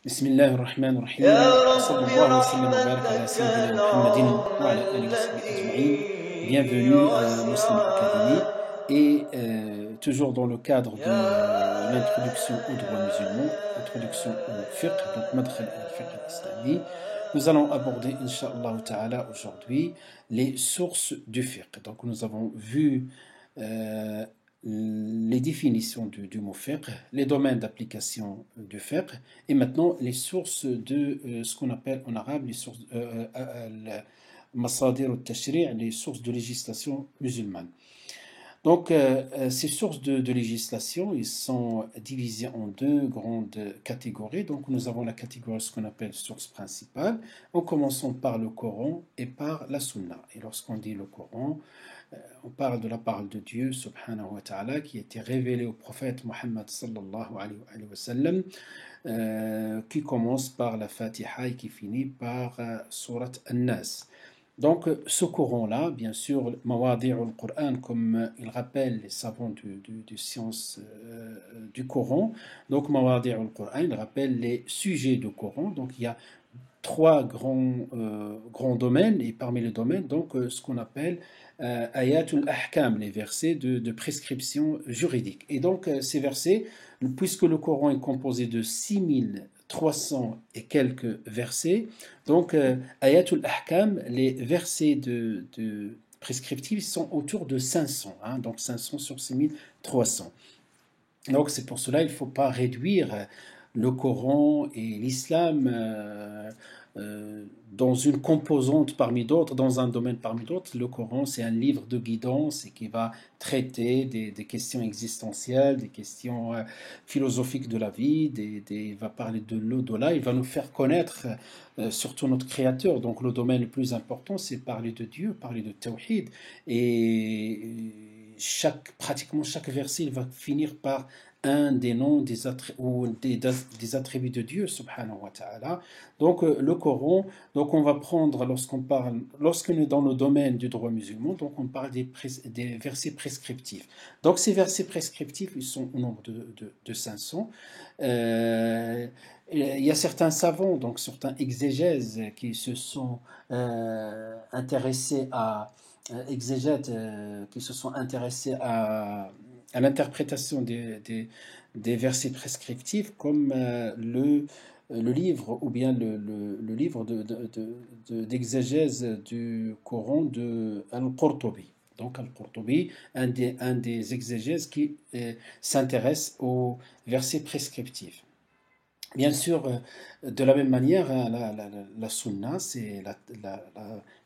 بسم الله الرحمن الرحيم يا وصلى رب الله وسلم وبارك على سيدنا رحمتنا محمد وعلى آله وصحبه أجمعين. Bienvenue à Muslim Academy et toujours dans le cadre يا de l'introduction au droit musulman, introduction au fiqh, donc madkhal al-fiqh al-islami, nous allons aborder Inch'Allah Ta'ala aujourd'hui les sources du fiqh. Donc nous avons vu euh, les définitions du mot fiqh, les domaines d'application du fiqh, et maintenant les sources de ce qu'on appelle en arabe les sources masadir al-tashri', les sources de législation musulmane. Donc ces sources de législation, ils sont divisées en deux grandes catégories. Donc nous avons la catégorie ce qu'on appelle source principale, en commençant par le Coran et par la Sunna. Et lorsqu'on dit le Coran, on parle de la parole de Dieu subhanahu wa ta'ala qui a été révélée au prophète Mohammed sallallahu alayhi wa sallam, qui commence par la Fatiha et qui finit par Surat An-Nas. Donc ce Coran-là, bien sûr, Mawadi' al-Qur'an, comme il rappelle les savants du science du Coran, donc Mawadi' al-Qur'an, il rappelle les sujets du Coran, donc il y a trois grands domaines, et parmi les domaines, donc ce qu'on appelle ayatul ahkam, les versets de prescription juridique. Et donc ces versets, puisque le Coran est composé de 6300 et quelques versets, donc ayatul ahkam, les versets de prescriptifs sont autour de 500, hein, donc 500 sur 6300. Donc c'est pour cela qu'il ne faut pas réduire le Coran et l'islam dans une composante parmi d'autres, dans un domaine parmi d'autres. Le Coran, c'est un livre de guidance et qui va traiter des questions existentielles, des questions philosophiques de la vie, il va parler de l'au-delà, il va nous faire connaître surtout notre Créateur. Donc le domaine le plus important, c'est parler de Dieu, parler de Tawhid. Et pratiquement chaque verset, il va finir par un des noms ou des attributs de Dieu subhanahu wa ta'ala. Donc le Coran, donc on va prendre lorsqu'on est dans le domaine du droit musulman, donc on parle des versets prescriptifs. Donc ces versets prescriptifs, ils sont au nombre de 500. Il y a certains savants, donc certains exégèses qui se sont intéressés exégètes qui se sont intéressés à l'interprétation des versets prescriptifs, comme le livre ou bien le livre d'exégèse du Coran de Al-Qurtubi. Donc Al-Qurtubi, un des exégèses qui s'intéresse aux versets prescriptifs. Bien sûr, de la même manière, hein, la sunna, c'est la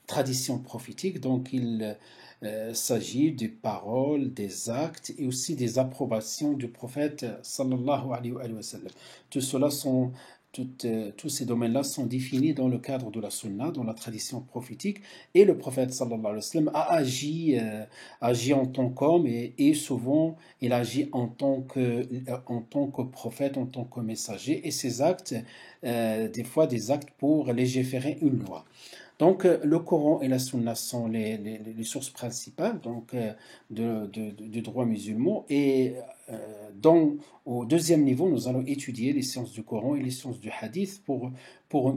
tradition prophétique, donc il s'agit des paroles, des actes et aussi des approbations du prophète sallallahu alayhi wa sallam. Tout cela sont, tous ces domaines-là sont définis dans le cadre de la sunna, dans la tradition prophétique, et le prophète sallallahu alayhi wa sallam a agi en tant qu'homme et souvent il agit en tant que prophète, en tant que messager, et ses actes, des fois des actes pour légiférer une loi. Donc le Coran et la Sunna sont les sources principales donc, du droit musulman. Et au deuxième niveau, nous allons étudier les sciences du Coran et les sciences du Hadith pour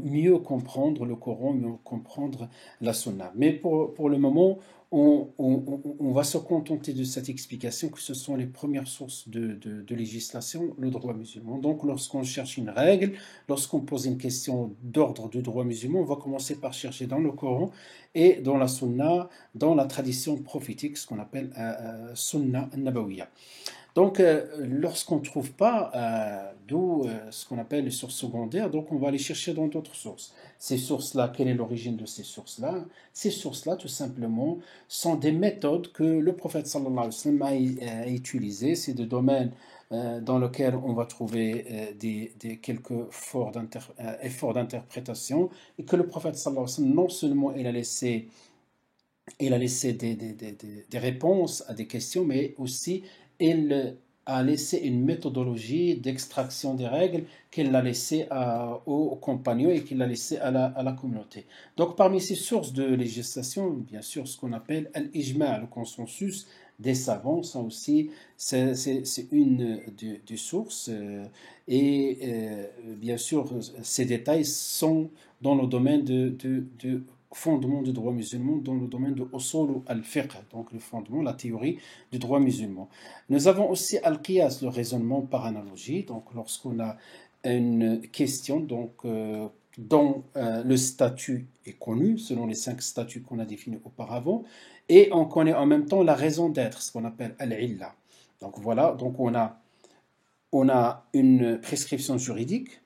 mieux comprendre le Coran, mieux comprendre la Sunna. Mais pour le moment, on va se contenter de cette explication que ce sont les premières sources de législation, le droit musulman. Donc lorsqu'on cherche une règle, lorsqu'on pose une question d'ordre du droit musulman, on va commencer par chercher dans le Coran et dans la Sunna, dans la tradition prophétique, ce qu'on appelle Sunna Nabawiya. Donc, lorsqu'on ne trouve pas, d'où ce qu'on appelle les sources secondaires, donc on va aller chercher dans d'autres sources. Ces sources-là, quelle est l'origine de ces sources-là? Ces sources-là, tout simplement, sont des méthodes que le prophète sallallahu alayhi wa sallam a utilisées. C'est des domaines dans lesquels on va trouver quelques efforts d'interprétation et que le prophète sallallahu alayhi wa sallam, non seulement il a laissé des réponses à des questions, mais aussi il a laissé une méthodologie d'extraction des règles qu'il a laissé aux compagnons et qu'il a laissé à la communauté. Donc parmi ces sources de législation, bien sûr, ce qu'on appelle l'ijma', le consensus des savants, ça aussi, c'est une des sources. Et bien sûr, ces détails sont dans le domaine de fondement du droit musulman, dans le domaine de usul al-fiqh, donc le fondement, la théorie du droit musulman. Nous avons aussi al-qiyas, le raisonnement par analogie, donc lorsqu'on a une question dont le statut est connu, selon les 5 statuts qu'on a définis auparavant, et on connaît en même temps la raison d'être, ce qu'on appelle al-illa. Donc voilà, donc on a une prescription juridique.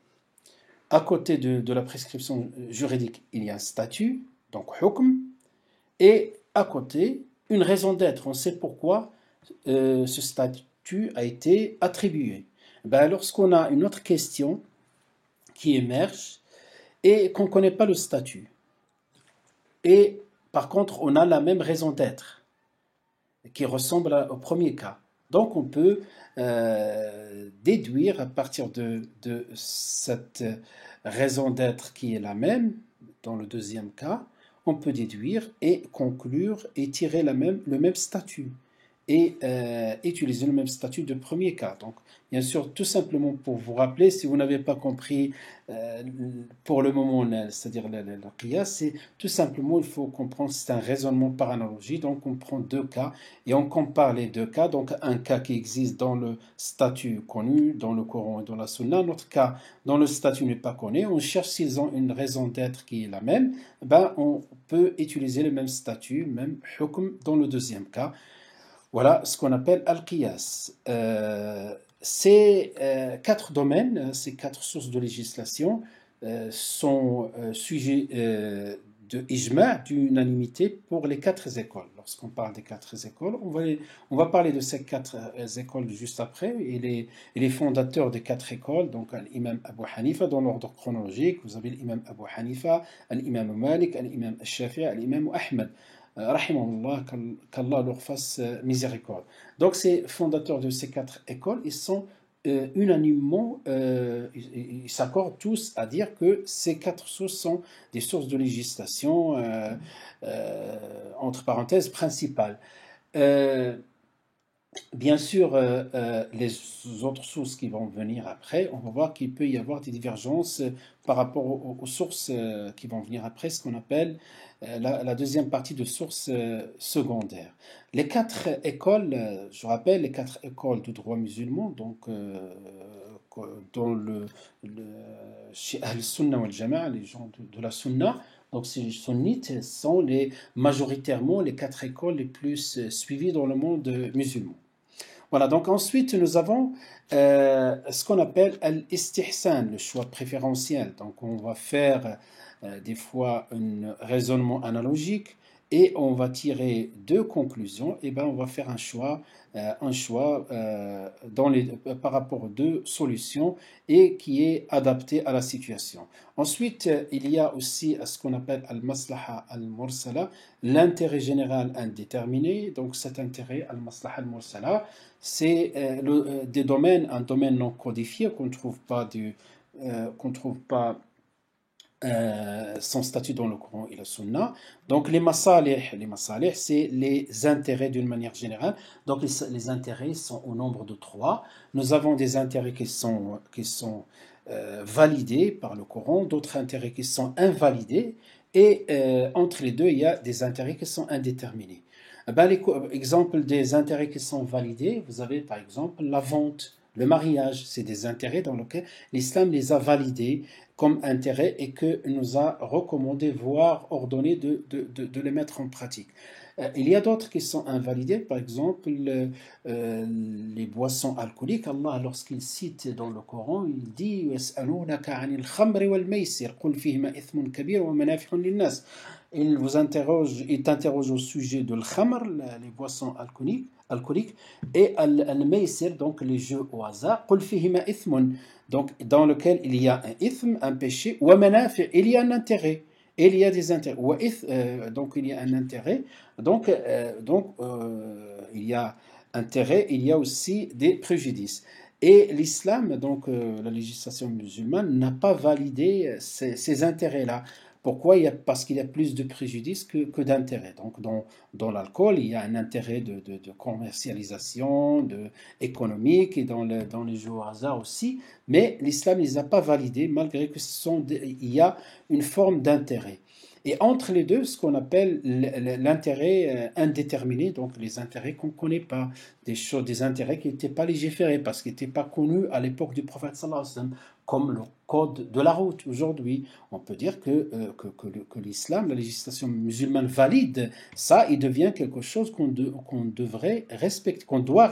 À côté de la prescription juridique, il y a un statut, donc hukm, et à côté, une raison d'être. On sait pourquoi ce statut a été attribué. Ben, lorsqu'on a une autre question qui émerge et qu'on ne connaît pas le statut, et par contre, on a la même raison d'être qui ressemble au premier cas. Donc, on peut déduire à partir de cette raison d'être qui est la même, dans le deuxième cas, on peut déduire et conclure et tirer le même statut et utiliser le même statut de premier cas. Donc, bien sûr, tout simplement pour vous rappeler, si vous n'avez pas compris pour le moment, c'est-à-dire la qiyas, c'est tout simplement, il faut comprendre, c'est un raisonnement par analogie. Donc, on prend 2 cas et on compare les 2 cas. Donc, un cas qui existe dans le statut connu, dans le Coran et dans la Sunna, notre cas dans le statut n'est pas connu. On cherche s'ils ont une raison d'être qui est la même. Ben, on peut utiliser le même statut, même hukm dans le deuxième cas. Voilà ce qu'on appelle al-qiyas. Ces 4 domaines, ces 4 sources de législation sont sujets de ijma', d'unanimité pour les 4 écoles. Lorsqu'on parle des 4 écoles, on va parler de ces 4 écoles juste après, et les fondateurs des 4 écoles, donc l'imam Abu Hanifa, dans l'ordre chronologique, vous avez l'imam Abu Hanifa, l'imam Malik, l'imam Shafi'i, l'imam Ahmed. Rahimahullah, qu'Allah leur fasse miséricorde. Donc, ces fondateurs de ces 4 écoles, ils sont unanimement, ils s'accordent tous à dire que ces 4 sources sont des sources de législation, entre parenthèses, principales. Bien sûr, les autres sources qui vont venir après, on va voir qu'il peut y avoir des divergences par rapport aux sources qui vont venir après, ce qu'on appelle la deuxième partie de sources secondaires. Les 4 écoles, je rappelle, les 4 écoles du droit musulman, donc dans chez Al-Sunna wal-Jama'a, les gens de la Sunna, donc ces sunnites sont majoritairement les 4 écoles les plus suivies dans le monde musulman. Voilà, donc ensuite nous avons ce qu'on appelle al-istihsan, le choix préférentiel. Donc on va faire des fois un raisonnement analogique et on va tirer 2 conclusions, et ben on va faire un choix par rapport aux 2 solutions et qui est adapté à la situation. Ensuite, il y a aussi ce qu'on appelle al-maslaha al-mursala, l'intérêt général indéterminé. Donc cet intérêt, al-maslaha al-mursala, c'est un domaine non codifié qu'on ne trouve pas son statut dans le Coran et la Sunna. Donc les masalih, c'est les intérêts d'une manière générale. Donc les intérêts sont au nombre de 3. Nous avons des intérêts qui sont validés par le Coran, d'autres intérêts qui sont invalidés, et entre les 2, il y a des intérêts qui sont indéterminés. Exemple des intérêts qui sont validés, vous avez par exemple la vente, le mariage, c'est des intérêts dans lesquels l'islam les a validés comme intérêts et que nous a recommandé, voire ordonné de les mettre en pratique. Il y a d'autres qui sont invalidés, par exemple les boissons alcooliques. Allah, lorsqu'il cite dans le Coran, il dit يَسْأَلُونَكَ عَنِ الْخَمْرِ وَالْمَيْسِرِ قُلْ فِيهِمَا إِثْمٌ كَبِيرٌ وَمَنَافِعٌ لِلنَّاسِ. Il t'interroge au sujet de l'khamr, les boissons alcooliques, et al-maysir, donc les jeux au hasard, قُلْ فِيهِمَا إِثْمٌ, donc dans lequel il y a un ithm, un péché, wa manafi', il y a un intérêt, et il y a des intérêts, donc il y a un intérêt, donc il y a intérêt, il y a aussi des préjudices. Et l'islam, donc la législation musulmane, n'a pas validé ces intérêts-là. Pourquoi? Parce qu'il y a plus de préjudice que d'intérêt. Donc, dans l'alcool, il y a un intérêt de commercialisation, économique, et dans les jeux au hasard aussi. Mais l'islam ne les a pas validés, malgré que il y a une forme d'intérêt. Et entre les deux, ce qu'on appelle l'intérêt indéterminé, donc les intérêts qu'on ne connaît pas, des intérêts qui n'étaient pas légiférés, parce qu'ils n'étaient pas connus à l'époque du prophète sallallahu alayhi wa sallam, comme le code de la route. Aujourd'hui, on peut dire que l'islam, la législation musulmane valide ça, il devient quelque chose qu'on devrait respecter, qu'on doit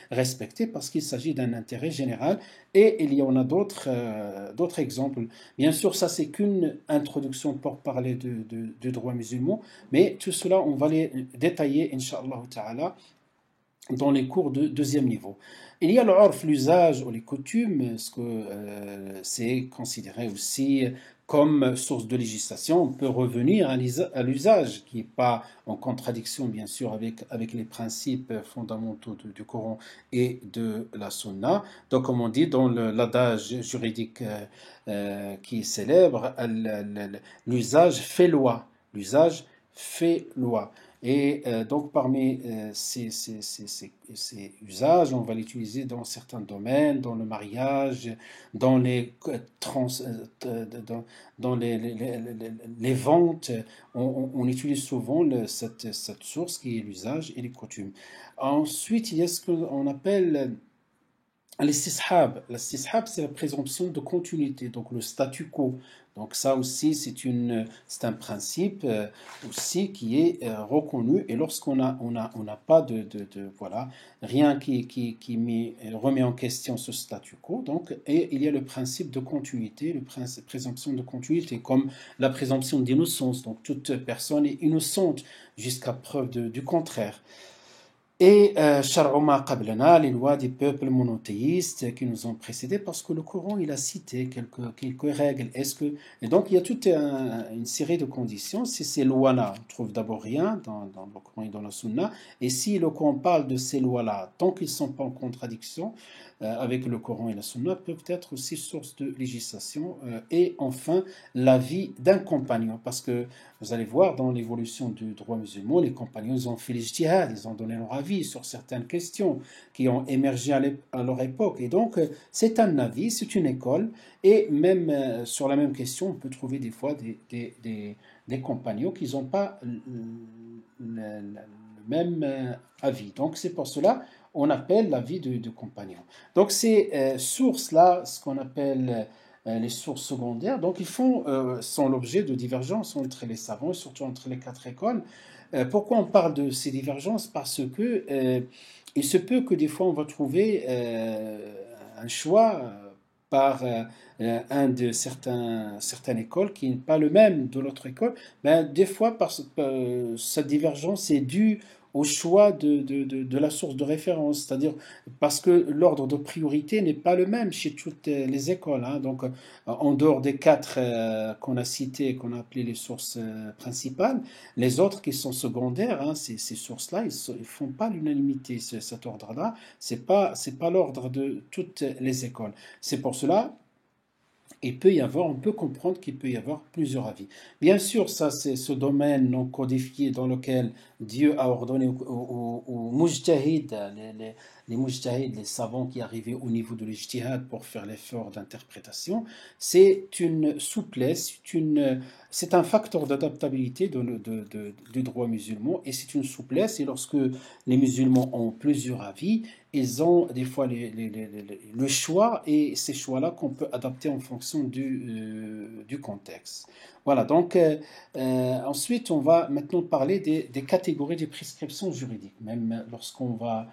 respecter parce qu'il s'agit d'un intérêt général. Et il y en a d'autres exemples. Bien sûr, ça c'est qu'une introduction pour parler du droit musulman, mais tout cela, on va les détailler, Inch'Allah Ta'ala, dans les cours de deuxième niveau. Il y a l'usage ou les coutumes, ce que c'est considéré aussi comme source de législation. On peut revenir à l'usage, qui n'est pas en contradiction, bien sûr, avec les principes fondamentaux du Coran et de la Sunna. Donc, comme on dit dans l'adage juridique qui est célèbre, l'usage fait loi. L'usage fait loi. Et donc, parmi ces usages, on va l'utiliser dans certains domaines, dans le mariage, dans les, dans les ventes. On utilise souvent cette source qui est l'usage et les coutumes. Ensuite, il y a ce qu'on appelle l'istishab. L'istishab, c'est la présomption de continuité, donc le statu quo. Donc ça aussi, c'est un principe aussi qui est reconnu. Et lorsqu'on n'a pas voilà, rien qui remet en question ce statu quo, donc, et il y a le principe de continuité, présomption de continuité, comme la présomption d'innocence. Donc toute personne est innocente jusqu'à preuve du contraire. Et Shar'uma qablana, les lois des peuples monothéistes qui nous ont précédés, parce que le Coran, il a cité quelques règles. Et donc, il y a toute une série de conditions. Si ces lois-là, on trouve d'abord rien dans le Coran et dans la Sunna, et si le Coran parle de ces lois-là, tant qu'ils ne sont pas en contradiction avec le Coran et la Sunna, peuvent être aussi source de législation. Et enfin, l'avis d'un compagnon, parce que vous allez voir, dans l'évolution du droit musulman, les compagnons ils ont fait l'ijtihad, ils ont donné leur avis sur certaines questions qui ont émergé à leur époque. Et donc, c'est un avis, c'est une école. Et même sur la même question, on peut trouver des fois des compagnons qui n'ont pas le même avis. Donc, c'est pour cela on appelle l'avis de compagnon. Donc, ces sources-là, ce qu'on appelle les sources secondaires, donc ils sont l'objet de divergences entre les savants, surtout entre les quatre écoles. Pourquoi on parle de ces divergences? Parce que il se peut que des fois on va trouver un choix par certaines écoles qui n'est pas le même de l'autre école. Ben, des fois, cette divergence est due au choix de la source de référence, c'est-à-dire parce que l'ordre de priorité n'est pas le même chez toutes les écoles. Hein. Donc, en dehors des quatre qu'on a cités, qu'on a appelées les sources principales, les autres qui sont secondaires, hein, ces sources-là, ils ne font pas l'unanimité. Cet ordre-là, c'est pas l'ordre de toutes les écoles. C'est pour cela on peut comprendre qu'il peut y avoir plusieurs avis. Bien sûr, ça c'est ce domaine non codifié dans lequel Dieu a ordonné aux mujtahid, les mujtahid, les savants qui arrivaient au niveau de l'ijtihad pour faire l'effort d'interprétation, c'est une souplesse, c'est un facteur d'adaptabilité du droit musulman et c'est une souplesse. Et lorsque les musulmans ont plusieurs avis, ils ont des fois le choix et ces choix-là qu'on peut adapter en fonction du contexte. Voilà, donc ensuite on va maintenant parler des catégories de prescriptions juridiques. Même lorsqu'on va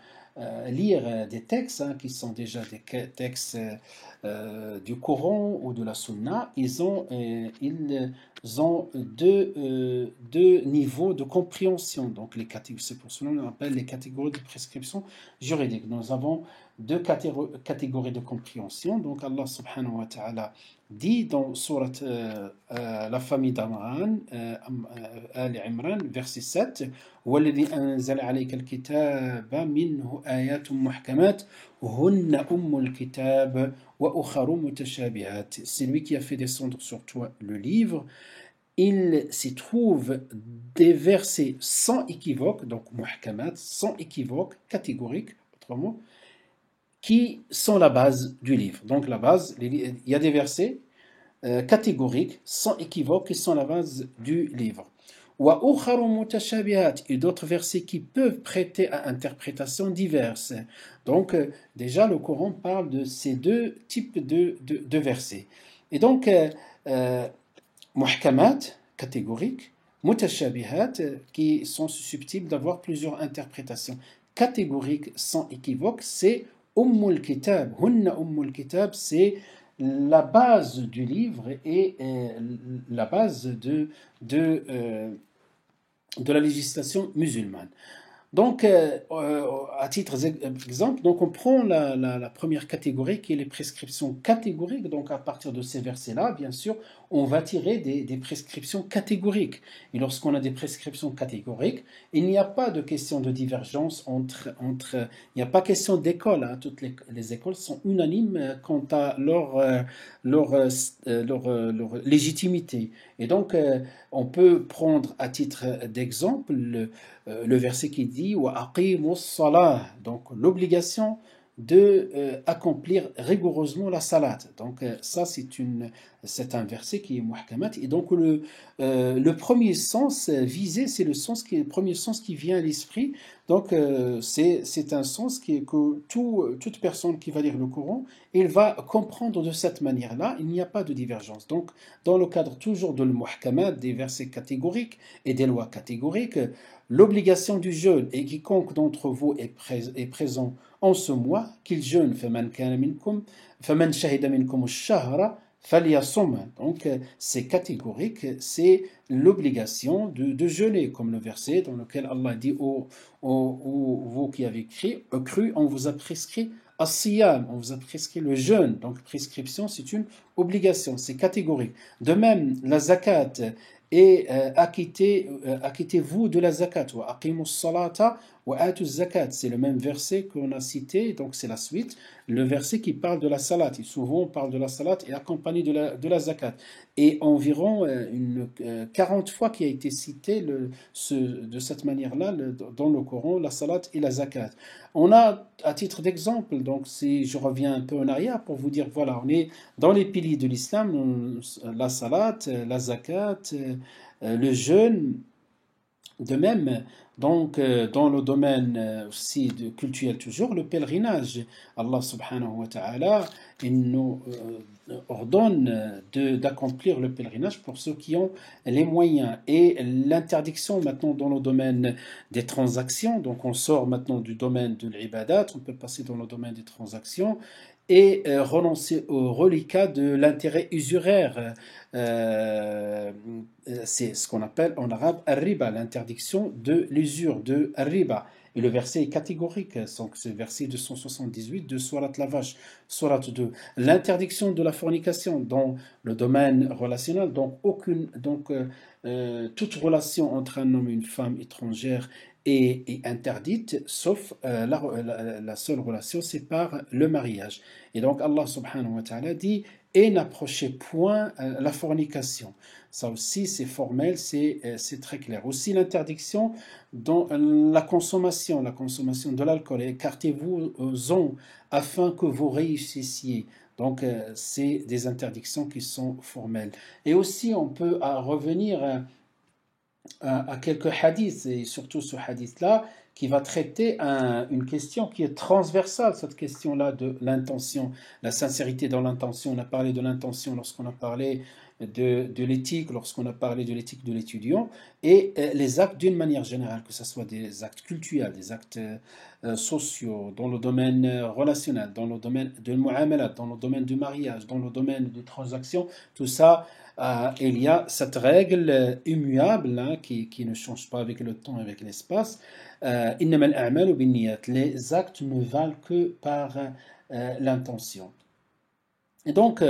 lire des textes qui sont déjà des textes du Coran ou de la Sunna, ils ont deux niveaux de compréhension. Donc c'est pour cela qu'on appelle les catégories de prescription juridique. Nous avons deux catégories de compréhension. Donc Allah subhanahu wa ta'ala dit dans surat la famille d'Amran, Al Imran, verset 7, وَالَّذِي أَنزَلَ عَلَيْكَ الْكِتَابَ مِنْهُ آيَاتٌ مُحْكَمَاتٌ Hunna ummul kitab wa ukharu mutashabihat. C'est lui qui a fait descendre sur toi le livre. Il s'y trouve des versets sans équivoque, donc muhkamat, sans équivoque, catégorique, autrement, qui sont la base du livre. Donc la base, il y a des versets catégoriques, sans équivoque, qui sont la base du livre. Wa ukharu mutashabihat, et d'autres versets qui peuvent prêter à interprétations diverses. Donc déjà le Coran parle de ces deux types de versets. Et donc muhkamat, catégoriques, mutashabihat, qui sont susceptibles d'avoir plusieurs interprétations. Catégoriques sans équivoque, c'est Ummul Kitab. Hunna Ummul Kitab, c'est la base du livre et la base de la législation musulmane. Donc, à titre d'exemple, donc on prend la première catégorie qui est les prescriptions catégoriques. Donc, à partir de ces versets-là, bien sûr, on va tirer des prescriptions catégoriques. Et lorsqu'on a des prescriptions catégoriques, il n'y a pas de question de divergence il n'y a pas question d'école. Hein. Toutes les écoles sont unanimes quant à leur légitimité. Et donc, on peut prendre à titre d'exemple le verset qui dit wa aqimus salah, donc l'obligation de accomplir rigoureusement la salat. Donc ça c'est un verset qui est muhkamat, et donc le premier sens visé, c'est le premier sens qui vient à l'esprit. Donc c'est un sens que toute personne qui va lire le Coran, il va comprendre de cette manière-là. Il n'y a pas de divergence. Donc dans le cadre toujours de l'muhkamat, des versets catégoriques et des lois catégoriques, l'obligation du jeûne, et quiconque d'entre vous est présent en ce mois, qu'il jeûne. فَمَنْ شَهِدَ مِنْكُمُ الشَّهْرَ فَلْيَصُمْ. Donc c'est catégorique, c'est l'obligation de jeûner, comme le verset dans lequel Allah dit vous qui avez cru, on vous a prescrit as-siyam, on vous a prescrit le jeûne. Donc prescription, c'est une obligation, c'est catégorique. De même, la zakat, et acquittez-vous de la zakat. Wa aqimus salata wa atuz zakat. C'est le même verset qu'on a cité, donc c'est la suite, le verset qui parle de la salat. Et souvent on parle de la salat et accompagné de la zakat. Et environ 40 fois qui a été cité de cette manière-là dans le Coran, la salat et la zakat. On a, à titre d'exemple, donc si je reviens un peu en arrière pour vous dire, voilà, on est dans les piliers de l'islam, la salat, la zakat, le jeûne. De même, donc, dans le domaine aussi culturel toujours, le pèlerinage. Allah subhanahu wa ta'ala, il nous ordonne d'accomplir le pèlerinage pour ceux qui ont les moyens. Et l'interdiction maintenant dans le domaine des transactions, donc on sort maintenant du domaine de l'ibadat, on peut passer dans le domaine des transactions, et renoncer au reliquat de l'intérêt usuraire. C'est ce qu'on appelle en arabe al-riba, l'interdiction de l'usure, de al-riba. Et le verset est catégorique, donc c'est le verset 278 de Surat la Vache, Surat 2. L'interdiction de la fornication dans le domaine relationnel, donc toute relation entre un homme et une femme étrangère est interdite, sauf la seule relation, c'est par le mariage. Et donc Allah subhanahu wa ta'ala dit et n'approchez point la fornication. Ça aussi c'est formel, c'est très clair. Aussi l'interdiction dans la consommation de l'alcool. Écartez-vous-en afin que vous réussissiez. Donc c'est des interdictions qui sont formelles. Et aussi on peut revenir à quelques hadiths, et surtout ce hadith-là, qui va traiter une question qui est transversale, cette question-là de l'intention, la sincérité dans l'intention. On a parlé de l'intention lorsqu'on a parlé de l'éthique, lorsqu'on a parlé de l'éthique de l'étudiant, et les actes d'une manière générale, que ce soit des actes cultuels, des actes sociaux, dans le domaine relationnel, dans le domaine de mu'amalat, dans le domaine du mariage, dans le domaine des transactions, tout ça, il y a cette règle immuable hein, qui ne change pas avec le temps et avec l'espace. Les actes ne valent que par l'intention. Et donc,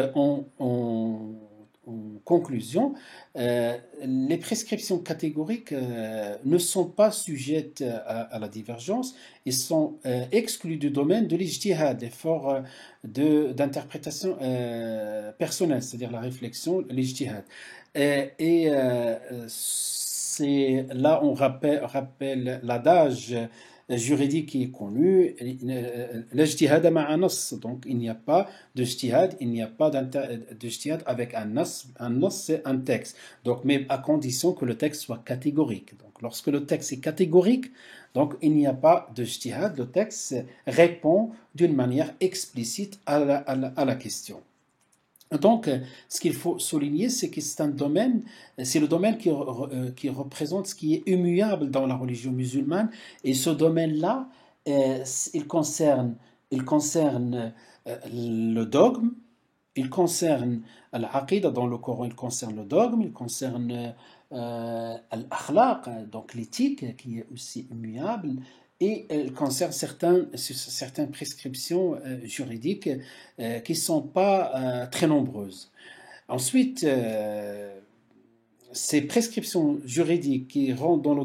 en conclusion, les prescriptions catégoriques ne sont pas sujettes à la divergence, ils sont exclus du domaine de l'ijtihad, l'effort d'interprétation personnelle, c'est-à-dire la réflexion, l'ijtihad. C'est là on rappelle l'adage juridique qui est connu, l'ijtihad ma'a nas. Donc il n'y a pas de ijtihad, il n'y a pas de ijtihad avec un nas. Un nas, c'est un texte. Donc, mais à condition que le texte soit catégorique. Donc lorsque le texte est catégorique, donc il n'y a pas de ijtihad, le texte répond d'une manière explicite à la question. Donc, ce qu'il faut souligner, c'est que c'est un domaine, c'est le domaine qui représente ce qui est immuable dans la religion musulmane. Et ce domaine-là, il concerne le dogme, il concerne l'aqidah dans le Coran, il concerne le dogme, il concerne l'akhlaq, donc l'éthique qui est aussi immuable, et il concerne certaines prescriptions juridiques qui ne sont pas très nombreuses. Ensuite, ces prescriptions juridiques qui rentrent dans le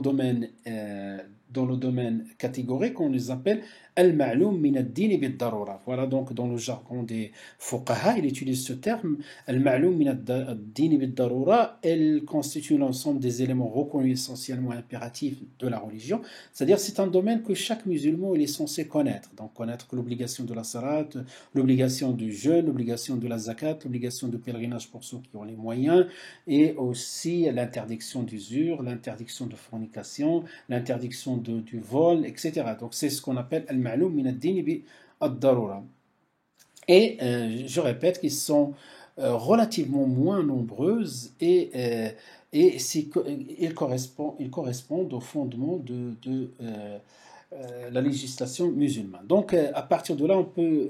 domaine catégorique, on les appelle al-ma'loum min ad-din bid-darura. Voilà, donc dans le jargon des fuqaha, il utilise ce terme, al-ma'loum min ad-din bid-darura. Elle constitue l'ensemble des éléments reconnus essentiellement impératifs de la religion. C'est-à-dire c'est un domaine que chaque musulman il est censé connaître. Donc connaître l'obligation de la salat, l'obligation du jeûne, l'obligation de la zakat, l'obligation de pèlerinage pour ceux qui ont les moyens, et aussi l'interdiction d'usure, l'interdiction de fornication, l'interdiction du vol, etc. Donc c'est ce qu'on appelle al-ma'loum min ad-din bi ad-darura. Et je répète qu'ils sont relativement moins nombreuses ils correspondent au fondement de la législation musulmane. Donc à partir de là, on peut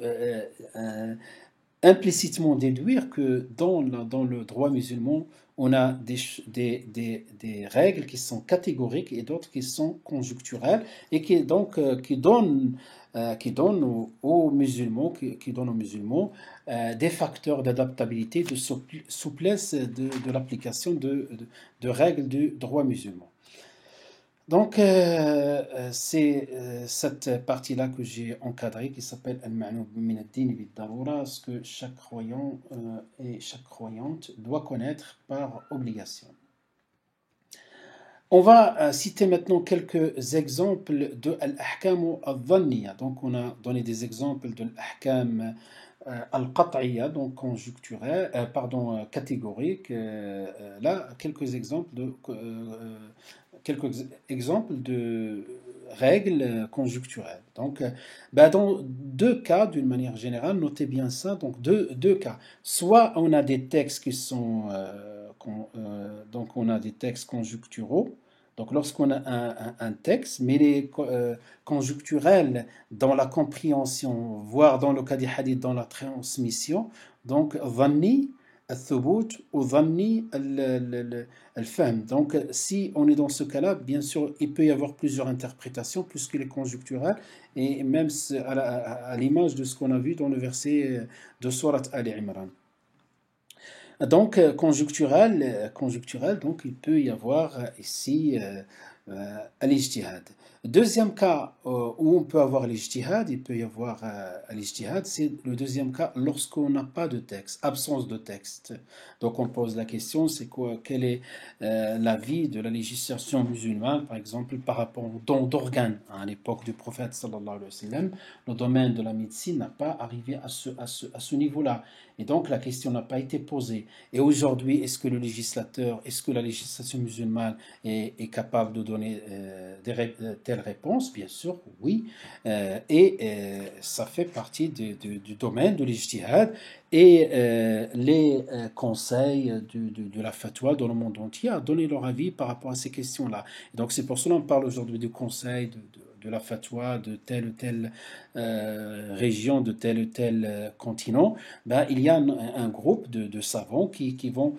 implicitement déduire que dans le droit musulman, on a des règles qui sont catégoriques et d'autres qui sont conjoncturelles et qui donnent aux musulmans, des facteurs d'adaptabilité, de souplesse de l'application de règles du droit musulman. Donc, c'est cette partie-là que j'ai encadrée qui s'appelle Al-Ma'loum min ad-din bid-darura, ce que chaque croyant et chaque croyante doit connaître par obligation. On va citer maintenant quelques exemples de al-ahkam al-dhanniya. Donc, on a donné des exemples de l'ahkam al-qat'iyya, donc conjoncturel, catégorique. Là, quelques exemples de règles conjoncturelles. Donc, dans deux cas, d'une manière générale, notez bien ça. Donc, deux cas. Soit on a des textes qui sont, donc on a des textes conjoncturaux. Donc, lorsqu'on a un texte, mais il est conjoncturel dans la compréhension, voire dans le cas des hadiths, dans la transmission. Donc, dhanni, al-thubout ou dhanni, al-fahm. Donc, si on est dans ce cas-là, bien sûr, il peut y avoir plusieurs interprétations puisqu'il est conjoncturel, et même à l'image de ce qu'on a vu dans le verset de Surat Al-Imran. Donc, conjoncturel, donc il peut y avoir ici l'ijtihad. Deuxième cas où on peut avoir l'ijtihad, il peut y avoir l'ijtihad, c'est le deuxième cas lorsqu'on n'a pas de texte, absence de texte. Donc on pose la question, c'est quoi, quel est l'avis de la législation musulmane, par exemple, par rapport au don d'organes. À l'époque du prophète sallallahu alayhi wa sallam, le domaine de la médecine n'a pas arrivé à ce niveau-là. Et donc la question n'a pas été posée. Et aujourd'hui, est-ce que la législation musulmane est capable de donner telle réponse? Bien sûr, oui. Ça fait partie du domaine de l'ijtihad, et les conseils de la fatwa dans le monde entier a donné leur avis par rapport à ces questions-là. Et donc c'est pour cela qu'on parle aujourd'hui du conseil de la fatwa, de telle ou telle région de tel ou tel continent, ben, il y a un groupe de savants qui vont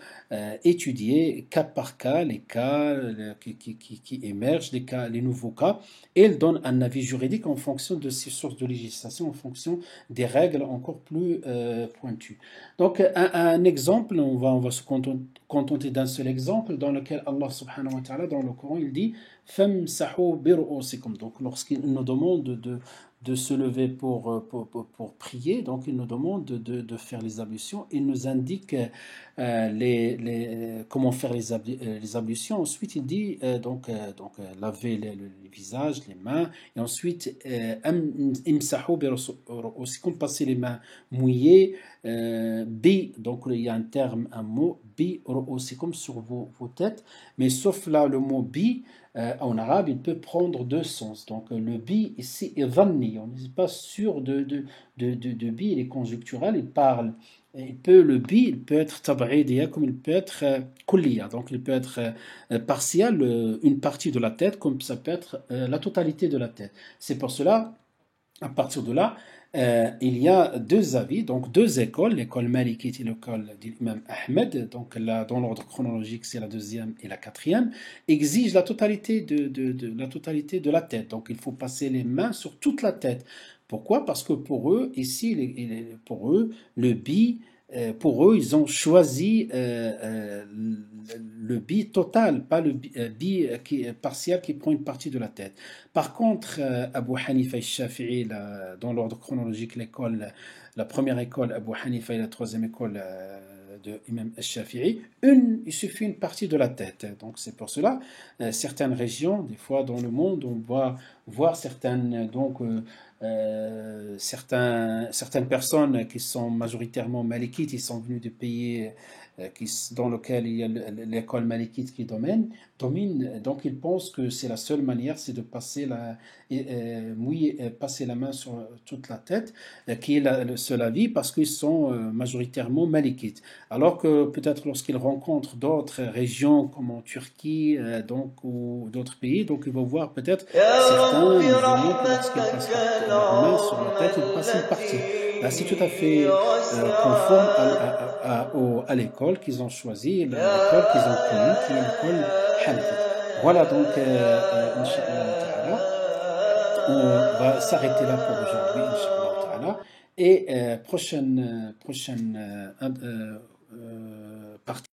étudier cas par cas les cas qui émergent, les nouveaux cas, et ils donnent un avis juridique en fonction de ces sources de législation, en fonction des règles encore plus pointues. Donc, un exemple, on va se contenter d'un seul exemple dans lequel Allah subhanahu wa ta'ala, dans le Coran, il dit Famsahu bi ru'usikum. Donc, lorsqu'il nous demande de se lever pour prier, donc il nous demande de faire les ablutions, il nous indique comment faire les ablutions. Ensuite, il dit laver le visage, les mains, et ensuite imsahu bi ru'usikum, passer les mains mouillées, donc il y a un terme, un mot, bi ru'usikum, sur vos têtes, mais sauf là le mot bi. En arabe, il peut prendre deux sens. Donc, le bi ici est dhanni. On n'est pas sûr de bi, il est conjectural, il parle. Le bi, il peut être tab'idiyya, comme il peut être kulliya. Donc, il peut être partiel, une partie de la tête, comme ça peut être la totalité de la tête. C'est pour cela, à partir de là, il y a deux avis, donc deux écoles, l'école malikite et l'école d'Imam Ahmed, donc là, dans l'ordre chronologique, c'est la deuxième et la quatrième, exigent la totalité la totalité de la tête. Donc il faut passer les mains sur toute la tête. Pourquoi? Parce que pour eux, ici, pour eux, le bi, pour eux, ils ont choisi le bi total, pas le bi partiel qui prend une partie de la tête. Par contre, Abu Hanifa et Shafi'i, dans l'ordre chronologique, la première école, Abu Hanifa, et la troisième école de Imam Shafi'i, il suffit une partie de la tête. Donc c'est pour cela, certaines régions, des fois dans le monde, on va voir certaines personnes qui sont majoritairement malikites, ils sont venus de pays dans lequel il y a l'école malikite qui domine, donc ils pensent que c'est la seule manière, c'est de passer passer la main sur toute la tête, qui est le seul avis, parce qu'ils sont majoritairement malikites. Alors que peut-être lorsqu'ils rencontrent d'autres régions comme en Turquie, ou d'autres pays, donc ils vont voir peut-être certains musulmans que lorsqu'ils passent leur main sur la tête, ils passent une partie. Là, c'est tout à fait conforme à l'école qu'ils ont choisie, l'école qu'ils ont connue, qui est l'école Hanafite. Voilà donc, Inch'Allah Ta'ala, on va s'arrêter là pour aujourd'hui, Inch'Allah Ta'ala, et prochaine partie.